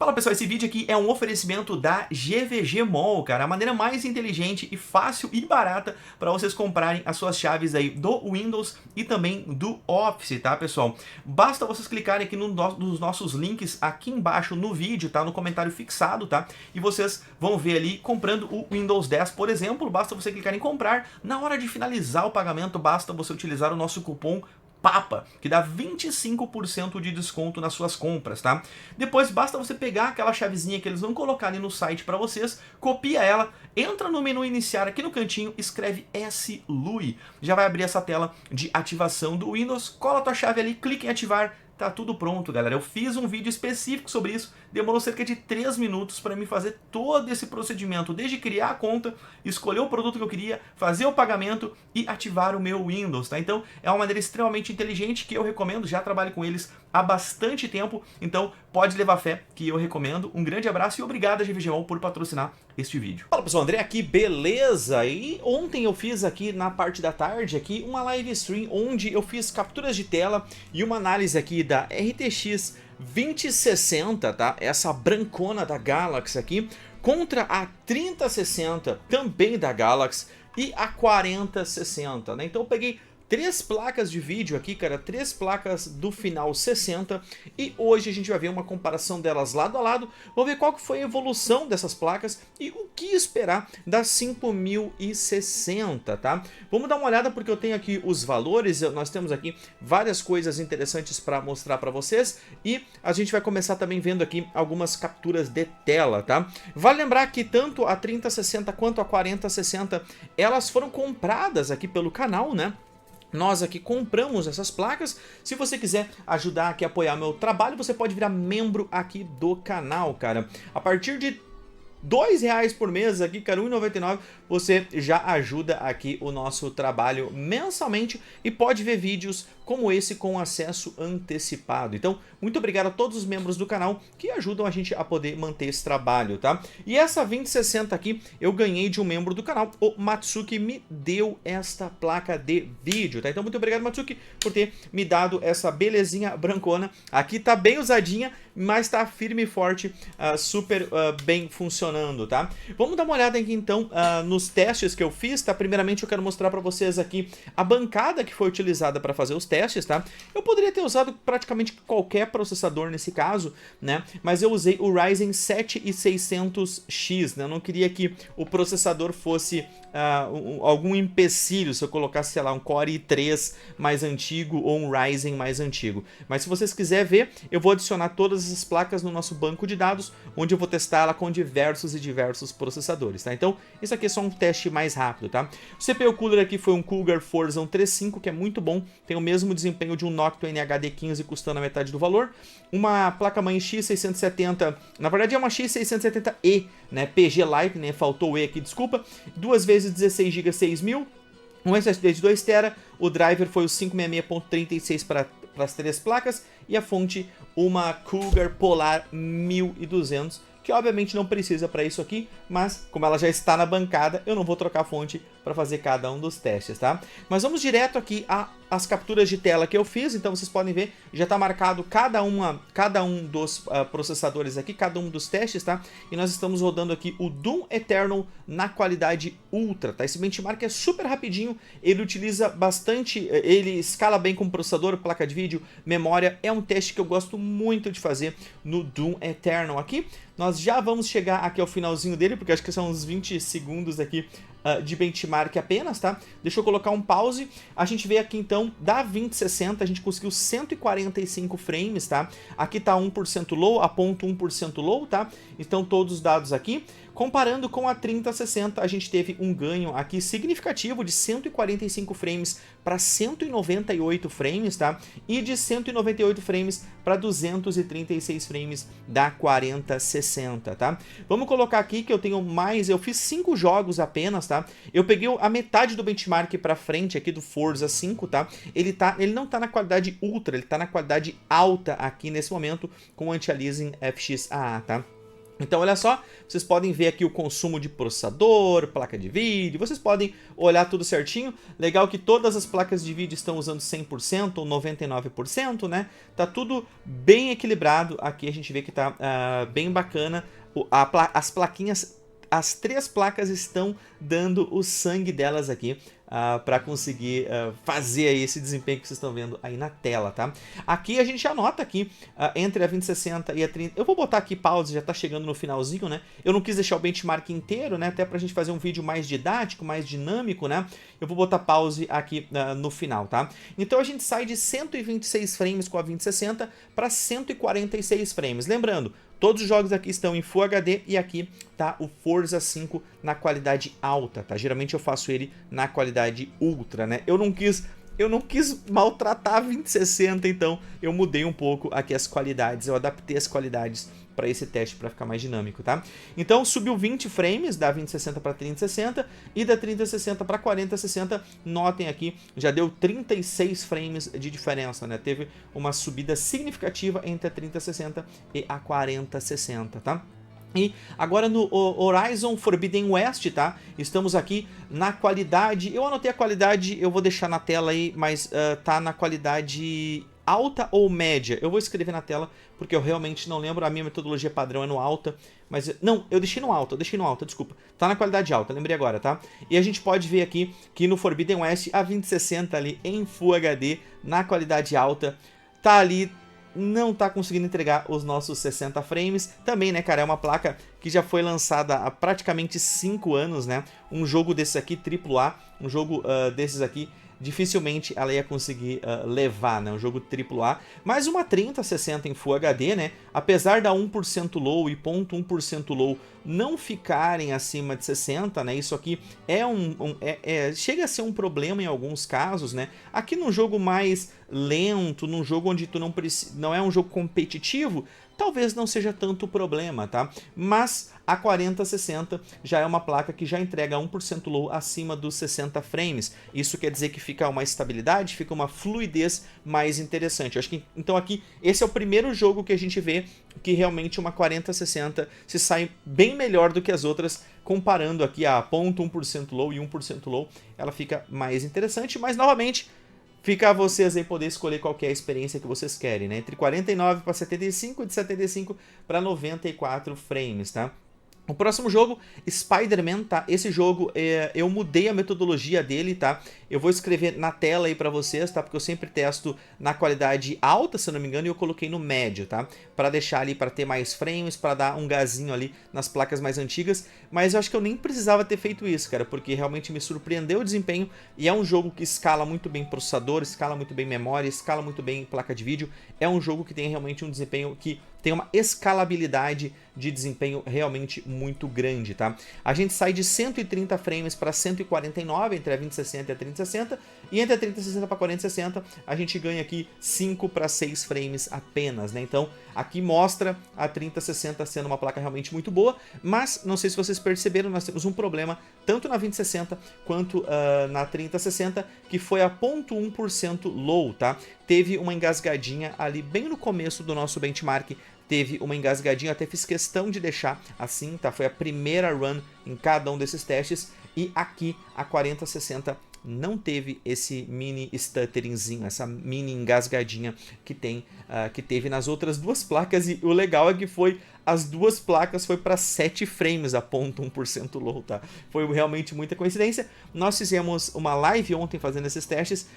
Fala pessoal, esse vídeo aqui é um oferecimento da GVG Mall, cara, a maneira mais inteligente e fácil e barata para vocês comprarem as suas chaves aí do Windows e também do Office, tá pessoal? Basta vocês clicarem aqui nos nossos links aqui embaixo no vídeo, tá? No comentário fixado, tá? E vocês vão ver ali comprando o Windows 10, por exemplo, basta você clicar em comprar, na hora de finalizar o pagamento, basta você utilizar o nosso cupom PAPA, que dá 25% de desconto nas suas compras, tá? Depois basta você pegar aquela chavezinha que eles vão colocar ali no site para vocês, copia ela, entra no menu iniciar aqui no cantinho, escreve SLUI, já vai abrir essa tela de ativação do Windows, cola a tua chave ali, clica em ativar, tá tudo pronto, galera. Eu fiz um vídeo específico sobre isso, demorou cerca de 3 minutos para mim fazer todo esse procedimento, desde criar a conta, escolher o produto que eu queria, fazer o pagamento e ativar o meu Windows, tá? Então é uma maneira extremamente inteligente que eu recomendo, já trabalho com eles há bastante tempo, então pode levar fé que eu recomendo. Um grande abraço e obrigado a GVG Mall por patrocinar este vídeo. Fala pessoal, André aqui, beleza? E ontem eu fiz aqui na parte da tarde aqui uma live stream onde eu fiz capturas de tela e uma análise aqui da RTX 2060, tá? Essa brancona da Galaxy aqui, contra a 3060 também da Galaxy e a 4060, né? Então eu peguei 3 placas de vídeo aqui, cara, 3 placas do final 60 e hoje a gente vai ver uma comparação delas lado a lado, vamos ver qual que foi a evolução dessas placas e o que esperar das 5060, tá? Vamos dar uma olhada porque eu tenho aqui os valores, nós temos aqui várias coisas interessantes para mostrar para vocês e a gente vai começar também vendo aqui algumas capturas de tela, tá? Vale lembrar que tanto a 3060 quanto a 4060, elas foram compradas aqui pelo canal, né? Nós aqui compramos essas placas. Se você quiser ajudar aqui a apoiar meu trabalho, você pode virar membro aqui do canal, cara. A partir de R$2 por mês aqui, cara, R$1,99, você já ajuda aqui o nosso trabalho mensalmente e pode ver vídeos como esse com acesso antecipado. Então, muito obrigado a todos os membros do canal que ajudam a gente a poder manter esse trabalho, tá? E essa 2060 aqui eu ganhei de um membro do canal, o Matsuki me deu esta placa de vídeo, tá? Então, muito obrigado, Matsuki, por ter me dado essa belezinha brancona. Aqui tá bem usadinha, mas tá firme e forte, super bem funcionando, tá? Vamos dar uma olhada aqui então nos testes que eu fiz, tá? Primeiramente eu quero mostrar para vocês aqui a bancada que foi utilizada para fazer os testes, tá? Eu poderia ter usado praticamente qualquer processador nesse caso, né? Mas eu usei o Ryzen 7600X, né? Eu não queria que o processador fosse algum empecilho se eu colocasse, sei lá, um Core i3 mais antigo ou um Ryzen mais antigo. Mas se vocês quiserem ver, eu vou adicionar todas essas placas no nosso banco de dados, onde eu vou testar ela com diversos processadores, tá? Então, isso aqui é só um teste mais rápido, tá? O CPU Cooler aqui foi um Cougar Forzan 3.5, que é muito bom, tem o mesmo desempenho de um Noctua NHD15, custando a metade do valor. Uma placa-mãe X670, na verdade é uma X670E, né? PG Lite, né? Faltou o E aqui, desculpa. 2 vezes 16 GB 6000. Um SSD de 2 TB, o driver foi o 566.36 para as 3 placas e a fonte uma Cougar Polar 1200, que obviamente não precisa para isso aqui, mas como ela já está na bancada, eu não vou trocar a fonte para fazer cada um dos testes, tá? Mas vamos direto aqui às capturas de tela que eu fiz, então vocês podem ver, já está marcado cada um dos processadores aqui, cada um dos testes, tá? E nós estamos rodando aqui o Doom Eternal na qualidade Ultra, tá? Esse benchmark é super rapidinho, ele utiliza bastante, ele escala bem com processador, placa de vídeo, memória, é um teste que eu gosto muito de fazer no Doom Eternal aqui. Nós já vamos chegar aqui ao finalzinho dele, porque acho que são uns 20 segundos aqui de benchmark apenas, tá? Deixa eu colocar um pause. A gente vê aqui então, da 2060, a gente conseguiu 145 frames, tá? Aqui tá 1% low, a ponto 1% low, tá? Então todos os dados aqui. Comparando com a 3060, a gente teve um ganho aqui significativo de 145 frames para 198 frames, tá? E de 198 frames para 236 frames da 4060, tá? Vamos colocar aqui que eu tenho mais, eu fiz 5 jogos apenas, tá? Eu peguei a metade do benchmark para frente aqui do Forza 5, tá? Ele não tá na qualidade Ultra, ele tá na qualidade alta aqui nesse momento com o Anti-Aliasing FXAA, tá? Então olha só, vocês podem ver aqui o consumo de processador, placa de vídeo, vocês podem olhar tudo certinho. Legal que todas as placas de vídeo estão usando 100% ou 99%, né? Tá tudo bem equilibrado, aqui a gente vê que tá bem bacana. As plaquinhas, as 3 placas estão dando o sangue delas aqui. Para conseguir fazer aí esse desempenho que vocês estão vendo aí na tela, tá? Aqui a gente já nota aqui, entre a 2060 e a 30... Eu vou botar aqui pause, já tá chegando no finalzinho, né? Eu não quis deixar o benchmark inteiro, né? Até pra gente fazer um vídeo mais didático, mais dinâmico, né? Eu vou botar pause aqui no final, tá? Então a gente sai de 126 frames com a 2060 para 146 frames. Lembrando, todos os jogos aqui estão em Full HD e aqui tá o Forza 5 na qualidade alta, tá? Geralmente eu faço ele na qualidade ultra, né? Eu não quis maltratar a 2060, então eu mudei um pouco aqui as qualidades, eu adaptei as qualidades para esse teste para ficar mais dinâmico, tá? Então subiu 20 frames da 2060 para 3060 e da 3060 para 4060, notem aqui, já deu 36 frames de diferença, né? Teve uma subida significativa entre a 3060 e a 4060, tá? E agora no Horizon Forbidden West, tá? Estamos aqui na qualidade, eu anotei a qualidade, eu vou deixar na tela aí, mas tá na qualidade alta ou média? Eu vou escrever na tela, porque eu realmente não lembro, a minha metodologia padrão é no alta, mas não, eu deixei no alta, desculpa. Tá na qualidade alta, lembrei agora, tá? E a gente pode ver aqui que no Forbidden West a 2060 ali em Full HD, na qualidade alta, tá ali, não tá conseguindo entregar os nossos 60 frames. Também, né, cara, é uma placa que já foi lançada há praticamente 5 anos, né? Um jogo desses aqui, AAA, um jogo desses aqui, dificilmente ela ia conseguir levar, né? Um jogo AAA. Mas uma 3060 em Full HD, né? Apesar da 1% low e 0.1% low não ficarem acima de 60, né? Isso aqui chega a ser um problema em alguns casos, né? Aqui num jogo mais lento, num jogo onde tu não é um jogo competitivo, talvez não seja tanto problema, tá? Mas a 4060 já é uma placa que já entrega 1% low acima dos 60 frames. Isso quer dizer que fica uma estabilidade, fica uma fluidez mais interessante. Eu acho que então aqui esse é o primeiro jogo que a gente vê que realmente uma 4060 se sai bem melhor do que as outras, comparando aqui a 0.1% low e 1% low, ela fica mais interessante, mas novamente fica a vocês aí poder escolher qual que é a experiência que vocês querem, né? Entre 49 para 75 e de 75 para 94 frames, tá? O próximo jogo, Spider-Man, tá? Esse jogo, eu mudei a metodologia dele, tá? Eu vou escrever na tela aí pra vocês, tá? Porque eu sempre testo na qualidade alta, se eu não me engano, e eu coloquei no médio, tá? Pra deixar ali, pra ter mais frames, pra dar um gazinho ali nas placas mais antigas. Mas eu acho que eu nem precisava ter feito isso, cara, porque realmente me surpreendeu o desempenho. E é um jogo que escala muito bem processador, escala muito bem memória, escala muito bem placa de vídeo. É um jogo que tem realmente um desempenho que tem uma escalabilidade de desempenho realmente muito grande, tá? A gente sai de 130 frames para 149 entre a 2060 e a 3060, e entre a 3060 para a 4060 a gente ganha aqui 5 para 6 frames apenas, né? Então aqui mostra a 3060 sendo uma placa realmente muito boa, mas não sei se vocês perceberam, nós temos um problema tanto na 2060 quanto na 3060, que foi a 0.1% low, tá? Teve uma engasgadinha ali bem no começo do nosso benchmark, teve uma engasgadinha, até fiz questão de deixar assim, tá? Foi a primeira run em cada um desses testes, e aqui a 4060 não teve esse mini stutteringzinho, essa mini engasgadinha que teve nas outras duas placas, e o legal é que as duas placas foi para 7 frames a 0.1% low, tá? Foi realmente muita coincidência. Nós fizemos uma live ontem fazendo esses testes,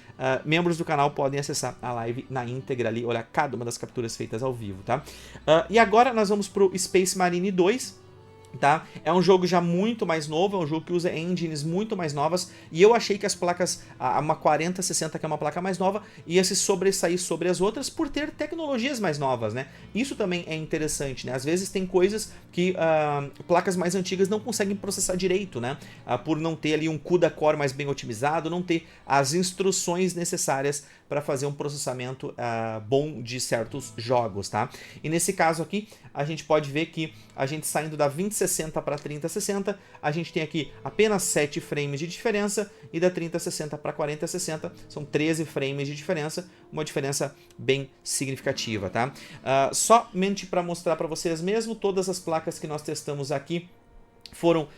membros do canal podem acessar a live na íntegra ali, olhar cada uma das capturas feitas ao vivo, tá? E agora nós vamos pro Space Marine 2, tá? É um jogo já muito mais novo, é um jogo que usa engines muito mais novas, e eu achei que as placas, uma 4060, que é uma placa mais nova, ia se sobressair sobre as outras por ter tecnologias mais novas, né? Isso também é interessante, né? Às vezes tem coisas que placas mais antigas não conseguem processar direito, né? Por não ter ali um CUDA core mais bem otimizado, não ter as instruções necessárias para fazer um processamento bom de certos jogos, tá? E nesse caso aqui, a gente pode ver que a gente saindo da 2060 para 3060, a gente tem aqui apenas 7 frames de diferença, e da 3060 para 4060 são 13 frames de diferença, uma diferença bem significativa, tá? Somente para mostrar para vocês mesmo, todas as placas que nós testamos aqui foram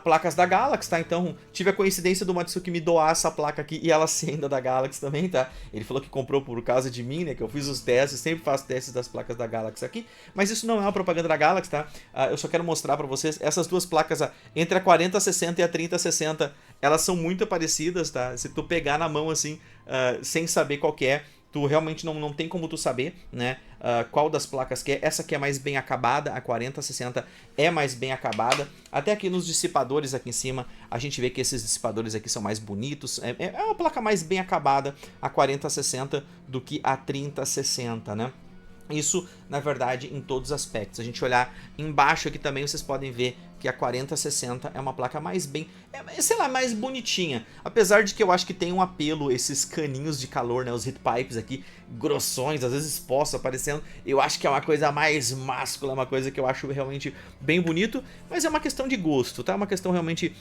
placas da Galaxy, tá? Então tive a coincidência do Matsuki me doar essa placa aqui e ela ser ainda da Galaxy também, tá? Ele falou que comprou por causa de mim, né? Que eu fiz os testes, sempre faço testes das placas da Galaxy aqui, mas isso não é uma propaganda da Galaxy, tá? Eu só quero mostrar pra vocês, essas duas placas, entre a 4060 e a 3060, elas são muito parecidas, tá? Se tu pegar na mão assim, sem saber qual que é, tu realmente não tem como tu saber, né, qual das placas que é. Essa aqui é mais bem acabada, a 4060 é mais bem acabada. Até aqui nos dissipadores aqui em cima, a gente vê que esses dissipadores aqui são mais bonitos. É uma placa mais bem acabada, a 4060, do que a 3060, né? Isso, na verdade, em todos os aspectos. A gente olhar embaixo aqui também, vocês podem ver que a 4060 é uma placa mais bem, sei lá, mais bonitinha. Apesar de que eu acho que tem um apelo, esses caninhos de calor, né, os heat pipes aqui, grossões, às vezes expostos, aparecendo. Eu acho que é uma coisa mais máscula, uma coisa que eu acho realmente bem bonito, mas é uma questão de gosto, tá? É uma questão realmente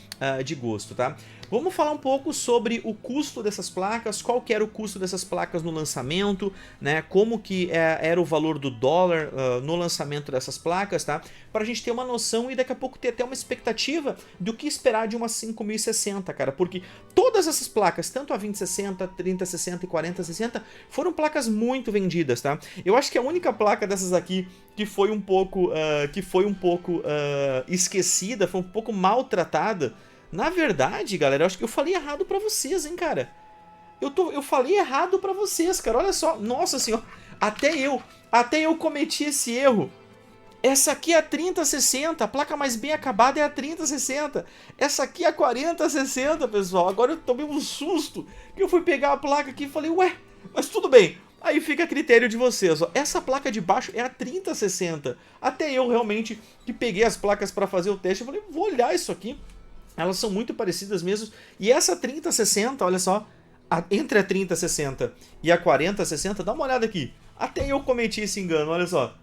de gosto, tá? Vamos falar um pouco sobre o custo dessas placas, qual que era o custo dessas placas no lançamento, né? Como que era o valor do dólar no lançamento dessas placas, tá? Pra gente ter uma noção e daqui a pouco ter até uma expectativa do que esperar de uma 5060, cara, porque todas essas placas, tanto a 2060, 3060 e 4060, foram placas muito vendidas, tá? Eu acho que a única placa dessas aqui que foi um pouco, esquecida, foi um pouco maltratada, na verdade, galera, eu acho que eu falei errado pra vocês, hein, cara. Eu falei errado pra vocês, cara, olha só, nossa senhora, até eu cometi esse erro. Essa aqui é a 3060, a placa mais bem acabada é a 3060. Essa aqui é a 4060, pessoal. Agora eu tomei um susto, que eu fui pegar a placa aqui e falei, ué, mas tudo bem. Aí fica a critério de vocês, ó. Essa placa de baixo é a 3060. Até eu realmente, que peguei as placas para fazer o teste, eu falei, vou olhar isso aqui. Elas são muito parecidas mesmo. E essa 3060, olha só, entre a 3060 e a 4060, dá uma olhada aqui. Até eu cometi esse engano, olha só.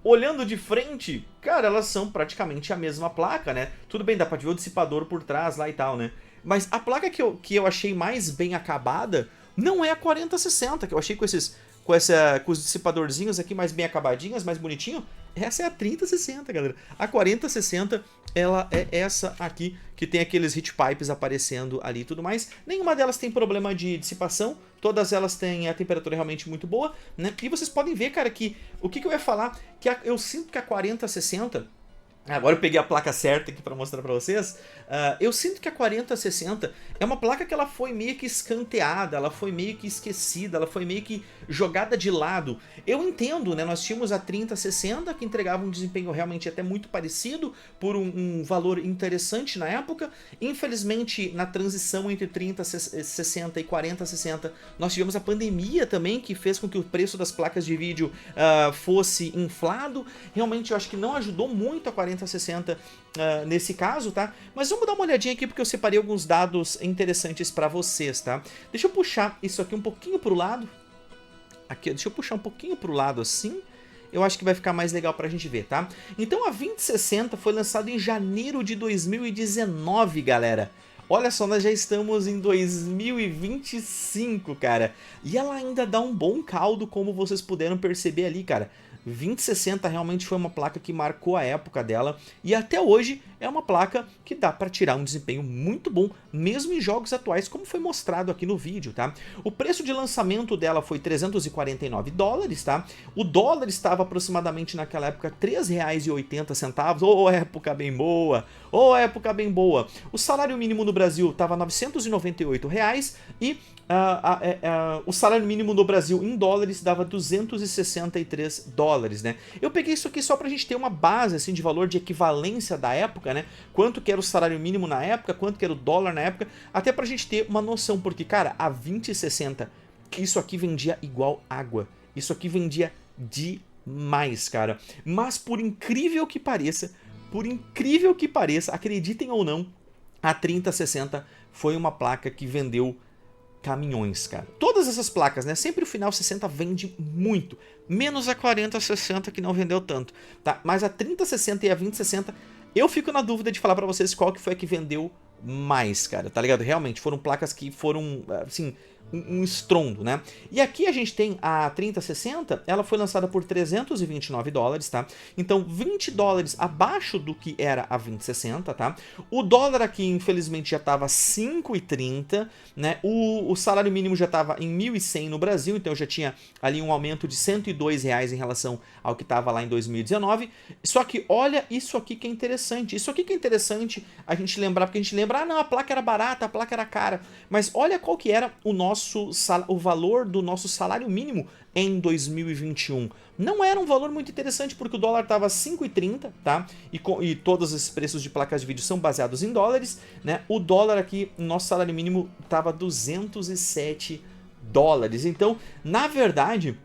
Olhando de frente, cara, elas são praticamente a mesma placa, né? Tudo bem, dá pra ver o dissipador por trás lá e tal, né? Mas a placa que eu achei mais bem acabada não é a 4060, que eu achei com os dissipadorzinhos aqui mais bem acabadinhas, mais bonitinho. Essa é a 3060, galera. A 4060, ela é essa aqui, que tem aqueles heat pipes aparecendo ali e tudo mais. Nenhuma delas tem problema de dissipação, todas elas têm a temperatura realmente muito boa, né? E vocês podem ver, cara, que o que eu ia falar, que eu sinto que a 4060... Agora eu peguei a placa certa aqui para mostrar para vocês. Eu sinto que a 4060 é uma placa que ela foi meio que escanteada, ela foi meio que esquecida, ela foi meio que jogada de lado. Eu entendo, né? Nós tínhamos a 3060 que entregava um desempenho realmente até muito parecido, por um valor interessante na época. Infelizmente, na transição entre 3060 e 4060, nós tivemos a pandemia também, que fez com que o preço das placas de vídeo fosse inflado. Realmente eu acho que não ajudou muito a 4060 nesse caso, tá? Mas vamos dar uma olhadinha aqui porque eu separei alguns dados interessantes para vocês, tá? Deixa eu puxar isso aqui um pouquinho pro lado. Aqui, deixa eu puxar um pouquinho pro lado assim. Eu acho que vai ficar mais legal pra gente ver, tá? Então a 2060 foi lançada em janeiro de 2019, galera. Olha só, nós já estamos em 2025, cara. E ela ainda dá um bom caldo, como vocês puderam perceber ali, cara. 2060 realmente foi uma placa que marcou a época dela e até hoje é uma placa que dá para tirar um desempenho muito bom, mesmo em jogos atuais, como foi mostrado aqui no vídeo, tá? O preço de lançamento dela foi 349 dólares, tá? O dólar estava aproximadamente naquela época R$3,80, ô época bem boa, ô época bem boa. O salário mínimo no Brasil estava R$998 e o salário mínimo no Brasil em dólares dava 263 dólares, né? Eu peguei isso aqui só pra gente ter uma base assim de valor de equivalência da época, né? Quanto que era o salário mínimo na época, quanto que era o dólar na época, até pra gente ter uma noção, porque, cara, a 2060, isso aqui vendia igual água. Isso aqui vendia demais, cara. Mas por incrível que pareça, acreditem ou não, a 3060 foi uma placa que vendeu caminhões, cara. Todas essas placas, né? Sempre o final 60 vende muito. Menos a 4060 que não vendeu tanto, tá? Mas a 3060 e a 2060, eu fico na dúvida de falar pra vocês qual que foi a que vendeu mais, cara, tá ligado? Realmente, foram placas que foram, assim, um estrondo, né? E aqui a gente tem a 3060, ela foi lançada por 329 dólares, tá? Então, 20 dólares abaixo do que era a 2060, tá? O dólar aqui, infelizmente, já tava 5,30, né? O salário mínimo já tava em 1.100 no Brasil, então já tinha ali um aumento de R$102 em relação ao que tava lá em 2019. Só que olha isso aqui que é interessante. Isso aqui que é interessante a gente lembrar, porque a gente lembra, ah, não, a placa era barata, a placa era cara. Mas olha qual que era o valor do nosso salário mínimo em 2021. Não era um valor muito interessante porque o dólar estava 5,30, tá? E todos esses preços de placas de vídeo são baseados em dólares, né? O dólar aqui, nosso salário mínimo estava 207 dólares. Então, na verdade,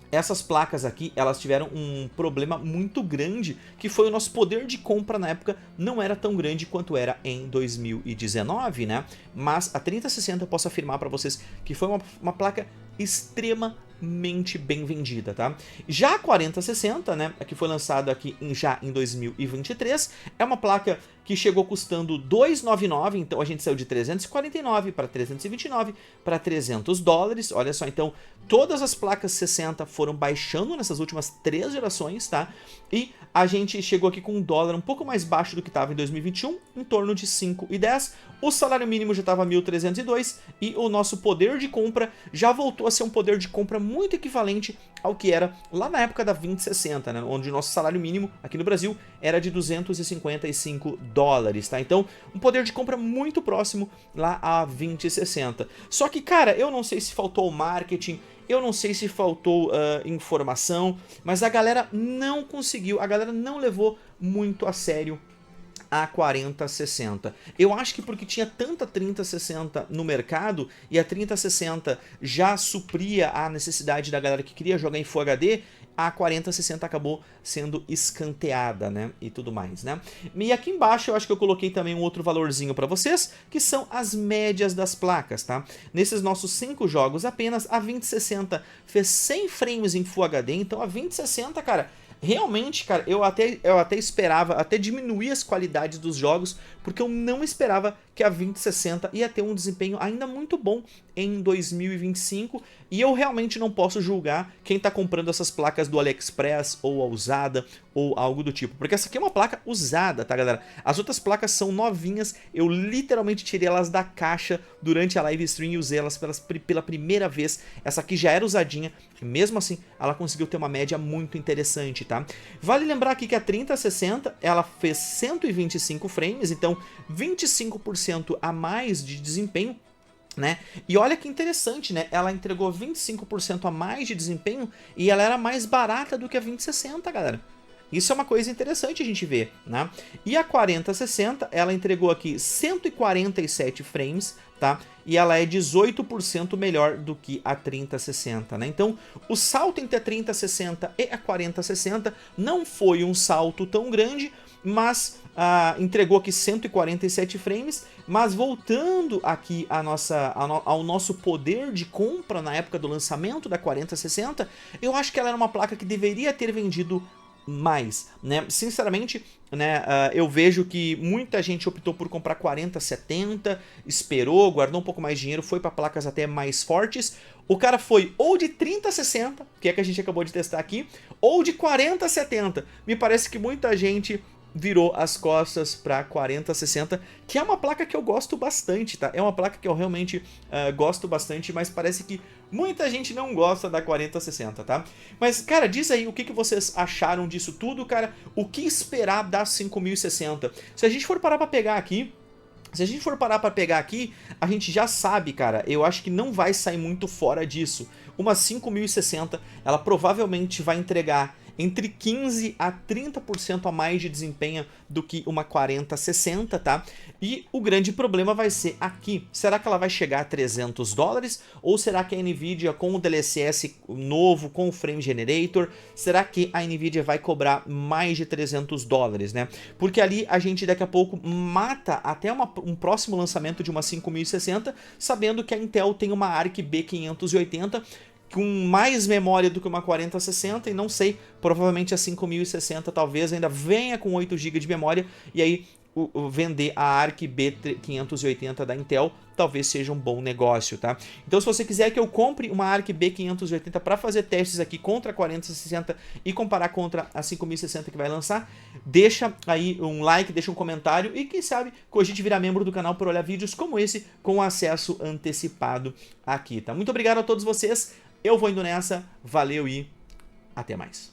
essas placas aqui, elas tiveram um problema muito grande, que foi o nosso poder de compra na época não era tão grande quanto era em 2019, né? Mas a 3060 eu posso afirmar para vocês que foi uma placa extremamente bem vendida, tá? Já a 4060, né, que foi lançada aqui já em 2023, é uma placa que chegou custando 299, então a gente saiu de 349 para 329 para 300 dólares. Olha só, então todas as placas 60 foram baixando nessas últimas 3 gerações, tá? E a gente chegou aqui com um dólar um pouco mais baixo do que estava em 2021, em torno de 5,10. O salário mínimo já estava 1.302 e o nosso poder de compra já voltou a ser um poder de compra muito equivalente ao que era lá na época da 2060, né? Onde o nosso salário mínimo aqui no Brasil era de 255 dólares, tá? Então, um poder de compra muito próximo lá a 2060. Só que, cara, eu não sei se faltou marketing, eu não sei se faltou informação, mas a galera não conseguiu, a galera não levou muito a sério a 4060. Eu acho que porque tinha tanta 3060 no mercado e a 3060 já supria a necessidade da galera que queria jogar em Full HD, a 4060 acabou sendo escanteada, né, e tudo mais, né. E aqui embaixo eu acho que eu coloquei também um outro valorzinho para vocês, que são as médias das placas, tá. Nesses nossos 5 jogos apenas, a 2060 fez 100 frames em Full HD, então a 2060, cara, realmente, cara, eu até esperava, até diminuir as qualidades dos jogos, porque eu não esperava que a 2060 ia ter um desempenho ainda muito bom em 2025, e eu realmente não posso julgar quem tá comprando essas placas do AliExpress, ou a usada, ou algo do tipo, porque essa aqui é uma placa usada, tá, galera? As outras placas são novinhas, eu literalmente tirei elas da caixa durante a live stream e usei elas pela primeira vez. Essa aqui já era usadinha, e mesmo assim ela conseguiu ter uma média muito interessante, tá? Vale lembrar aqui que a 3060, ela fez 125 frames, então 25% a mais de desempenho, né? E olha que interessante, né? Ela entregou 25% a mais de desempenho e ela era mais barata do que a 2060, galera. Isso é uma coisa interessante a gente ver, né? E a 4060, ela entregou aqui 147 frames, tá? E ela é 18% melhor do que a 3060, né? Então, o salto entre a 3060 e a 4060 não foi um salto tão grande, mas entregou aqui 147 frames, mas voltando aqui ao nosso poder de compra na época do lançamento da 4060, eu acho que ela era uma placa que deveria ter vendido mais, né? Sinceramente, né, eu vejo que muita gente optou por comprar 4070, esperou, guardou um pouco mais de dinheiro, foi para placas até mais fortes. O cara foi ou de 3060, que é que a gente acabou de testar aqui, ou de 4070. Me parece que muita gente virou as costas para 4060, que é uma placa que eu gosto bastante, tá? É uma placa que eu realmente gosto bastante, mas parece que muita gente não gosta da 4060, tá? Mas, cara, diz aí o que vocês acharam disso tudo, cara. O que esperar da 5060? Se a gente for parar para pegar aqui, a gente já sabe, cara, eu acho que não vai sair muito fora disso. Uma 5060, ela provavelmente vai entregar entre 15 a 30% a mais de desempenho do que uma 4060, tá? E o grande problema vai ser aqui. Será que ela vai chegar a $300? Ou será que a Nvidia com o DLSS novo, com o Frame Generator, será que a Nvidia vai cobrar mais de $300, né? Porque ali a gente daqui a pouco mata até um próximo lançamento de uma 5060, sabendo que a Intel tem uma Arc B580 com mais memória do que uma 4060 e não sei, provavelmente a 5060 talvez ainda venha com 8 GB de memória e aí vender a Arc B580 da Intel talvez seja um bom negócio, tá? Então se você quiser que eu compre uma Arc B580 para fazer testes aqui contra a 4060 e comparar contra a 5060 que vai lançar, deixa aí um like, deixa um comentário e quem sabe cogite virar membro do canal para olhar vídeos como esse com acesso antecipado aqui, tá? Muito obrigado a todos vocês, eu vou indo nessa, valeu e até mais.